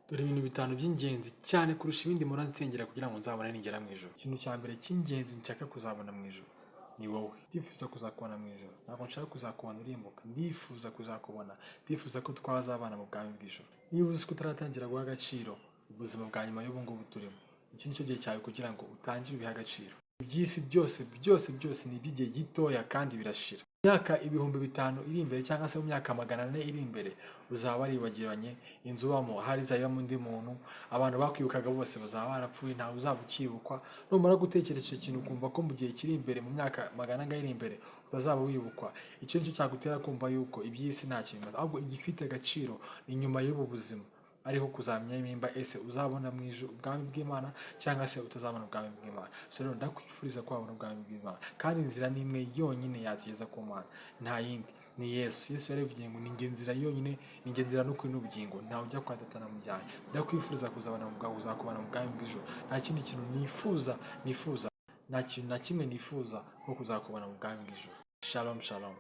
Dore ibintu bitanu by'ingenzi cyane kurusha ibindi mpora nsengera kugira ngo nzabone ningera mu ijuru. Ikintu cya mbere cy'ingenzi nshaka kuzabona mu ijuru ni wowe. Ndifuza kuzakubona mu ijuru. Ntabwo nshaka kuzakubona urimbuka. Ndifuza kuzakubona. Ndifuza ko twazabana mu bwami bw'ijuru. Niba uzi ko utaratangira guha agaciro ubuzima bwa nyuma y'ubu ngubu turimo, iki ni cyo gihe cyawe kugira ngo utangire ubihe agaciro. Iby'isi byose ni iby'igihe gitoya kandi birashira. Imyaka ibihumbi 5 iri imbere cyangwa se mu myaka 400 iri imbere uzaba waribagiranye inzu ubamo, hari izabamo undi muntu, abantu bakwibukaga bose bazaba barapfuye, ntawe uzaba ukibukwa. Numara gutekereza icyo kintu ukumva ko mu gihe kiri imbere, mu myaka 100 iri imbere utazaba wibukwa, icyo nicyo cyagutera kumva yuko iby'isi nta kintu bimaze, ahubwo igifite agaciro ni nyuma y'ubu buzima, ariho kuzamenya nimba ese uzabona mu ijuru ubwami bw'Imana cyangwa se utazabona ubwami bw'Imana. So rero ndakwifuriza ko wabona ubwami bw'Imana, kandi inzira ni imwe yonyine yatugeza ku Mana, nta yindi, ni Yesu. Yesu yaravugiye ngo ni njye nzira yonyine, ni njye nzira n'ukuri n'ubugingo, ntawe ujya kwa Data namujyanye. Ndakwifuriza kuzakubona mu bwami bw'ijuru. Nta kindi kintu nifuza, nta kintu na kimwe nifuza nko kuzakubona mu bwami bw'ijuru. Shalom shalom.